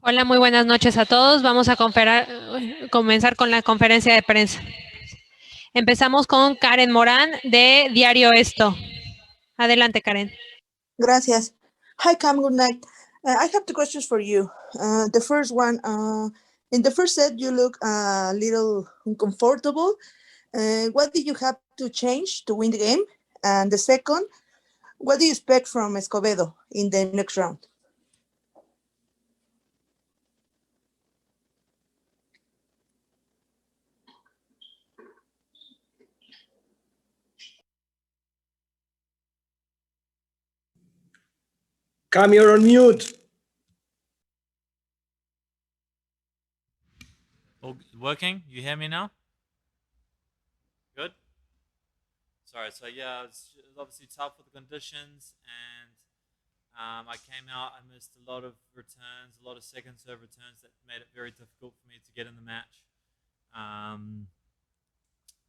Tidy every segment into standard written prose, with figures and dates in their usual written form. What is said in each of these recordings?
Hola, muy buenas noches a todos. Vamos a comenzar con la conferencia de prensa. Empezamos con Karen Morán de Diario Esto. Adelante, Karen. Gracias. Hi, Cam. Good night. I have two questions for you. The first one, in the first set, you look a little uncomfortable. What did you have to change to win the game? And the second, what do you expect from Escobedo in the next round? Cam, you're on mute. All working? You hear me now? Good? Sorry, so yeah, it's obviously tough with the conditions, and I came out, I missed a lot of returns, a lot of second serve returns that made it very difficult for me to get in the match.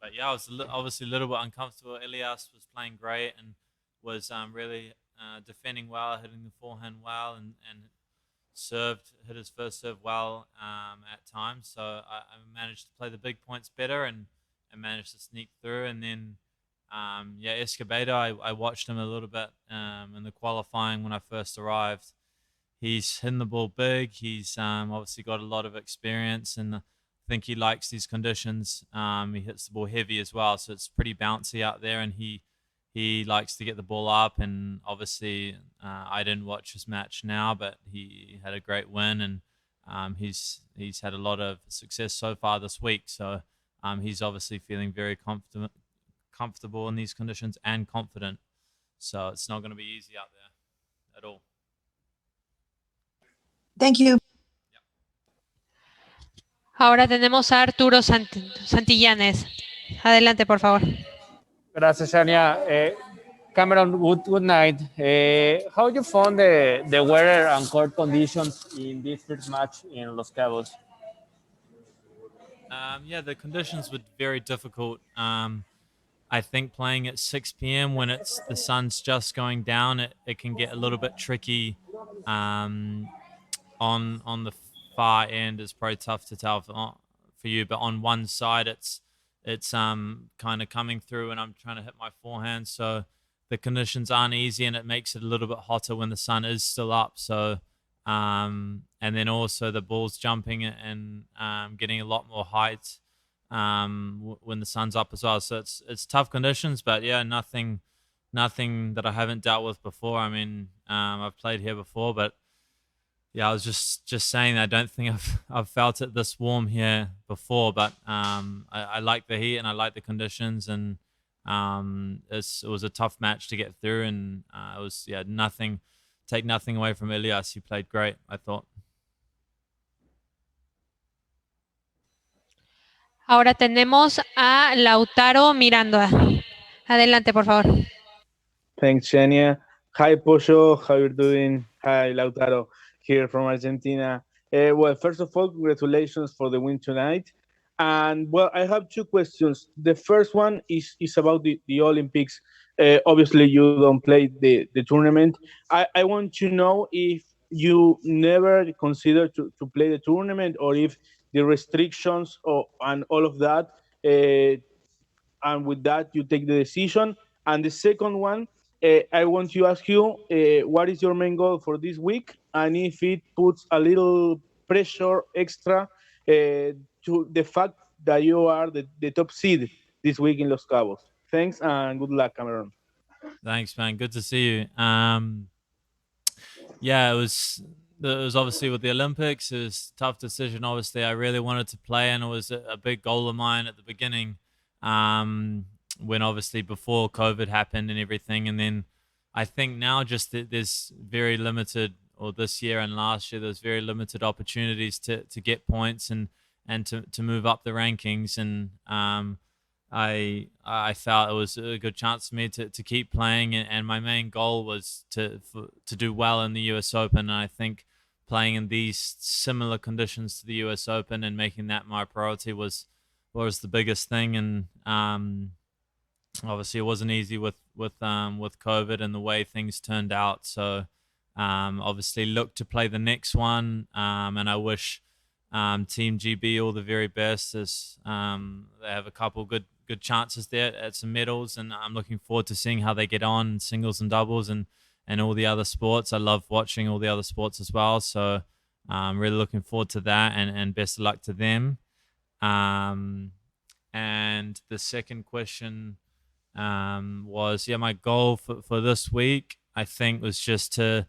But yeah, I was obviously a little bit uncomfortable. Elias was playing great and was really defending well, hitting the forehand well, and hit his first serve well at times. So I managed to play the big points better and managed to sneak through. And then, Escobedo, I watched him a little bit in the qualifying when I first arrived. He's hitting the ball big. He's obviously got a lot of experience, and I think he likes these conditions. He hits the ball heavy as well, so it's pretty bouncy out there, and he likes to get the ball up. And obviously, I didn't watch his match now, but he had a great win, and he's had a lot of success so far this week. So he's obviously feeling very comfortable in these conditions and confident. So it's not going to be easy out there at all. Thank you. Ahora tenemos a Arturo Santillanes. Adelante, por favor. Gracias, Shania. Cameron, good night. How you found the weather and court conditions in this first match in Los Cabos? The conditions were very difficult. I think playing at 6 p.m. when the sun's just going down, it can get a little bit tricky. On the far end, it's probably tough to tell for you, but on one side, it's kind of coming through, and I'm trying to hit my forehand, so the conditions aren't easy, and it makes it a little bit hotter when the sun is still up. So, and then also the ball's jumping and getting a lot more height when the sun's up as well. So it's tough conditions, but yeah, nothing that I haven't dealt with before. I mean, I've played here before, but yeah, I was just saying I don't think I've felt it this warm here before. But I like the heat and I like the conditions, and it was a tough match to get through, and it was take nothing away from Elias. He played great, I thought. Ahora tenemos a Lautaro Miranda. Adelante, por favor. Thanks, Shania. Hi, Pocho. How you doing? Hi, Lautaro, here from Argentina. Well, first of all, congratulations for the win tonight. And well, I have two questions. The first one is about the Olympics. Obviously, you don't play the tournament. I want to know if you never consider to play the tournament, or if the restrictions and all of that, and with that, you take the decision. And the second one, I want to ask you, what is your main goal for this week, and if it puts a little pressure extra to the fact that you are the top seed this week in Los Cabos. Thanks, and good luck, Cameron. Thanks, man. Good to see you. It was obviously with the Olympics. It was a tough decision. Obviously, I really wanted to play, and it was a big goal of mine at the beginning. When obviously before COVID happened and everything, and then I think now just there's very limited, or this year and last year, there's very limited opportunities to get points and to move up the rankings, and I felt it was a good chance for me to keep playing, and my main goal was to do well in the US Open. And I think playing in these similar conditions to the US Open and making that my priority was the biggest thing. And obviously it wasn't easy with COVID and the way things turned out. So Obviously, look to play the next one, and I wish Team GB all the very best. As they have a couple good chances there at some medals, and I'm looking forward to seeing how they get on in singles and doubles and all the other sports. I love watching all the other sports as well, so I'm really looking forward to that, and best of luck to them. Um, and the second question was, yeah, my goal for this week, I think, was just to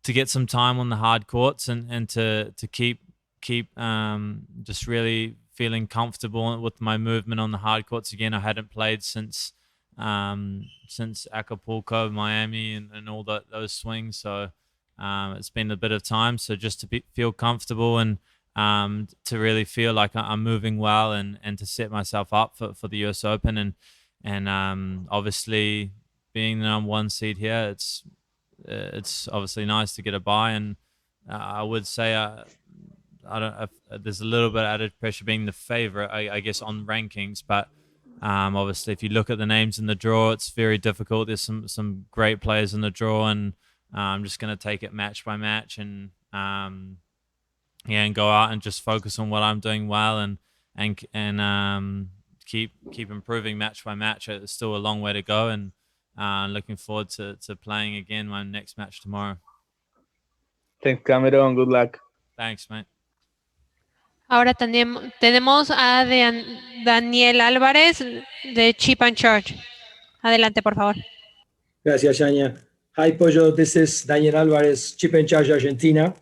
get some time on the hard courts and to keep just really feeling comfortable with my movement on the hard courts again. I hadn't played since Acapulco, Miami, and all those swings. So it's been a bit of time. So just to feel comfortable and to really feel like I'm moving well and to set myself up for the US Open and obviously being the number one seed here, it's obviously nice to get a bye, and I would say I don't. There's a little bit of added pressure being the favorite, I guess, on rankings, but obviously, if you look at the names in the draw, it's very difficult. There's some great players in the draw, and I'm just going to take it match by match and go out and just focus on what I'm doing well and keep improving match by match. It's still a long way to go, and looking forward to playing again my next match tomorrow. Thanks, Cameron. Good luck. Thanks, mate. Ahora tenemos a Daniel Álvarez de Chip and Charge. Adelante, por favor. Gracias, Yanya. Hi, Pollo. This is Daniel Alvarez, Chip and Charge Argentina.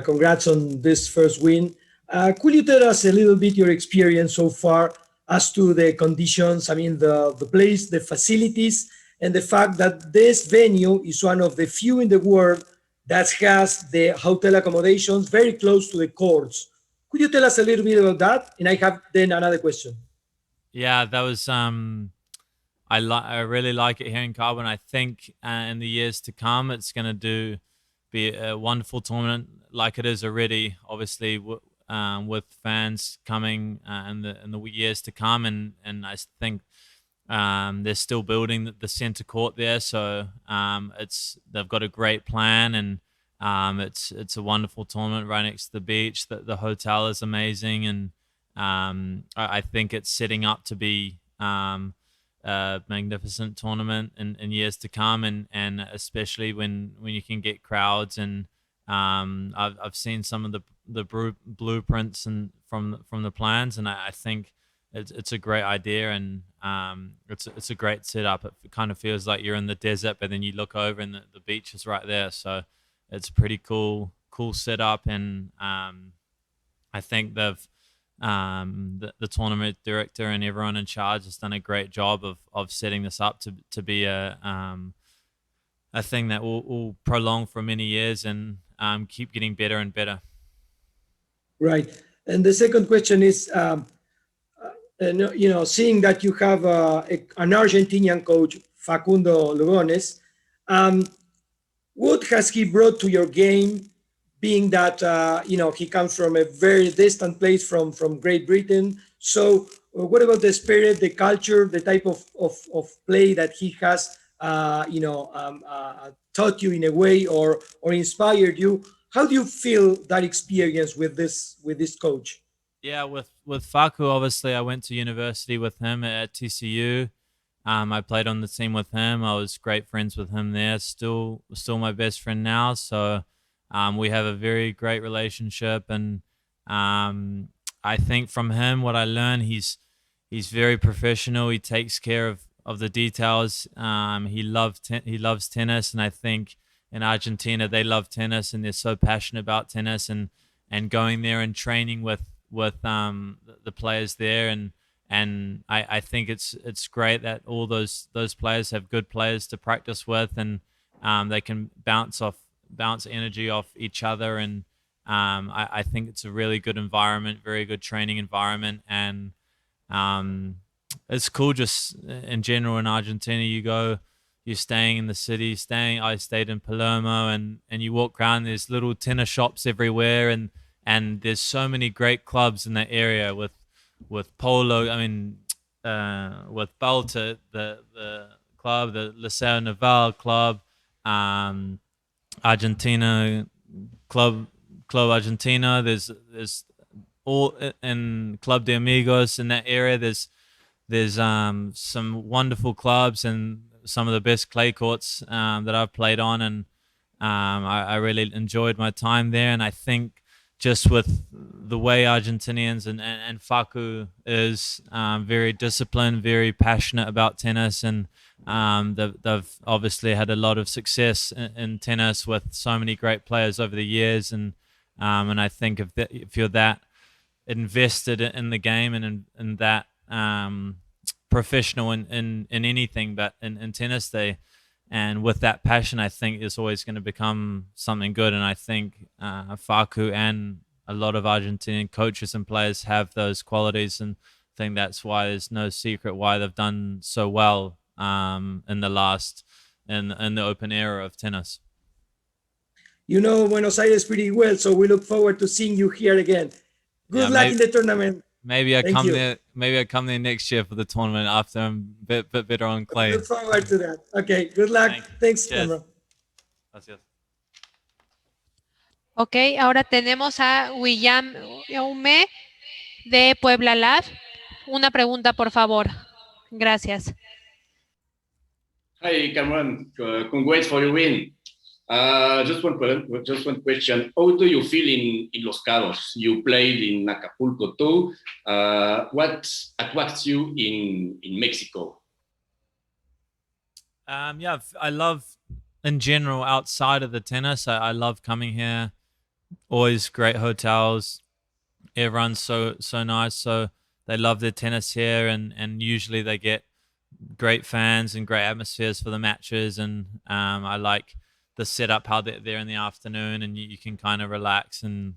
Congrats on this first win. Could you tell us a little bit your experience so far as to the conditions? I mean, the place, the facilities, and the fact that this venue is one of the few in the world that has the hotel accommodations very close to the courts. Could you tell us a little bit about that? And I have then another question. Yeah, that was I really like it here in Carbon. I think in the years to come, it's going to be a wonderful tournament like it is already. Obviously, with fans coming in the years to come, and I think they're still building the center court there, so they've got a great plan, and it's a wonderful tournament right next to the beach. The hotel is amazing, and I think it's setting up to be a magnificent tournament in years to come, and especially when you can get crowds. And I've seen some of the blueprints and from the plans, and I think it's a great idea, and it's a great setup. It kind of feels like you're in the desert, but then you look over and the beach is right there. So it's a pretty cool setup, and I think the tournament director and everyone in charge has done a great job of setting this up to be a thing that will prolong for many years and keep getting better and better. Right. And the second question is, seeing that you have an Argentinian coach, Facundo Lugones, what has he brought to your game, being that, he comes from a very distant place from Great Britain? So what about the spirit, the culture, the type of play that he has, taught you in a way or inspired you? How do you feel that experience with this coach? Yeah, with Faku, obviously, I went to university with him at TCU. I played on the team with him. I was great friends with him there. Still my best friend now. So we have a very great relationship, and I think from him, what I learned, he's very professional. He takes care of the details. He loves tennis, and I think in Argentina they love tennis, and they're so passionate about tennis, and going there and training with the players there, and I think it's great that all those players have good players to practice with, and they can bounce energy off each other, and I think it's a really good environment, very good training environment, and it's cool just in general in Argentina. You're staying in the city. I stayed in Palermo, and you walk around. There's little tennis shops everywhere, and there's so many great clubs in that area with Polo. I mean, with Balta, the club, the Liceo Naval club, Argentina Club Argentina. There's all in Club de Amigos in that area. There's some wonderful clubs and some of the best clay courts that I've played on, and I really enjoyed my time there. And I think just with the way Argentinians and Facu is very disciplined, very passionate about tennis, and they've obviously had a lot of success in tennis with so many great players over the years. And I think if you're that invested in the game and in that professional in anything, but in tennis, and with that passion, I think it's always going to become something good. And I think Facu and a lot of Argentinian coaches and players have those qualities, and I think that's why there's no secret why they've done so well in the open era of tennis. You know Buenos Aires pretty well, so we look forward to seeing you here again. Good luck in the tournament. Maybe I come there. Maybe I come there next year for the tournament after I'm a bit better on clay. Look forward to that. Okay, good luck. Thanks, Cameron. Gracias. Ok, ahora tenemos a William Yaume de Puebla Lab. Una pregunta, por favor. Gracias. Hi, Cameron. Congrats for your win. Just one question. How do you feel in Los Cabos? You played in Acapulco too. What attracts you in Mexico? Yeah, I love in general outside of the tennis. I love coming here. Always great hotels. Everyone's so nice. So they love their tennis here, and usually they get great fans and great atmospheres for the matches. And I like the setup, how they're there in the afternoon, and you can kind of relax, and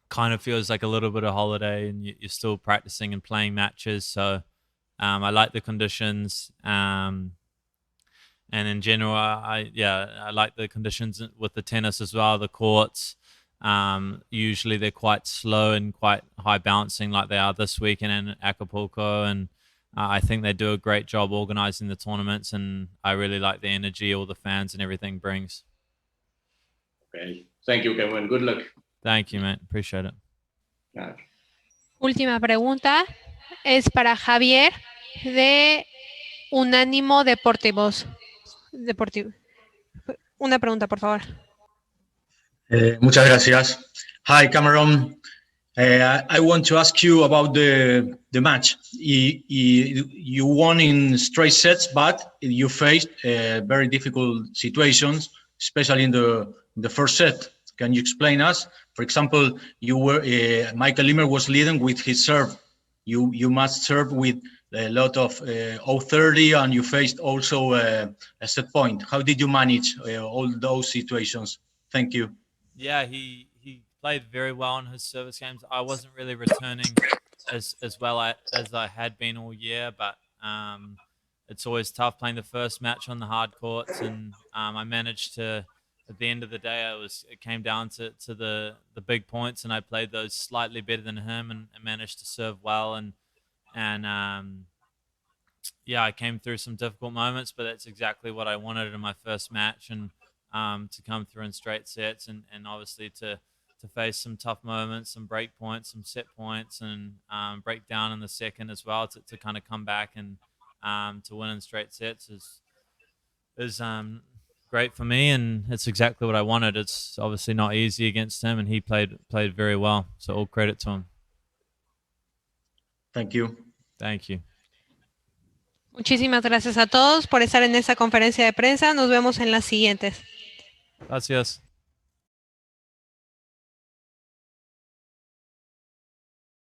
kind of feels like a little bit of holiday, and you're still practicing and playing matches. So I like the conditions, and in general, I like the conditions with the tennis as well. The courts, usually they're quite slow and quite high bouncing, like they are this weekend in Acapulco, and I think they do a great job organizing the tournaments, and I really like the energy all the fans and everything brings. Okay. Thank you, Cameron. Good luck. Thank you, mate. Appreciate it. Última pregunta es para Javier de Unánimo Deportivos. Una pregunta, por favor. Muchas gracias. Hi, Cameron. I want to ask you about the match. You won in straight sets, but you faced very difficult situations, especially in the first set. Can you explain us? For example, Michael Limmer was leading with his serve. You must serve with a lot of 0-30, and you faced also a set point. How did you manage all those situations? Thank you. Yeah, he played very well in his service games. I wasn't really returning as well as I had been all year, but it's always tough playing the first match on the hard courts, and I managed to, at the end of the day, it came down to the big points, and I played those slightly better than him, and managed to serve well, and yeah, I came through some difficult moments, but that's exactly what I wanted in my first match, and to come through in straight sets, and obviously to face some tough moments, some break points, some set points, and break down in the second as well, to kind of come back and to win in straight sets is great for me, and it's exactly what I wanted. It's obviously not easy against him, and he played very well, so all credit to him. Thank you. Thank you. Muchísimas gracias a todos por estar en esta conferencia de prensa. Nos vemos en las siguientes. Gracias.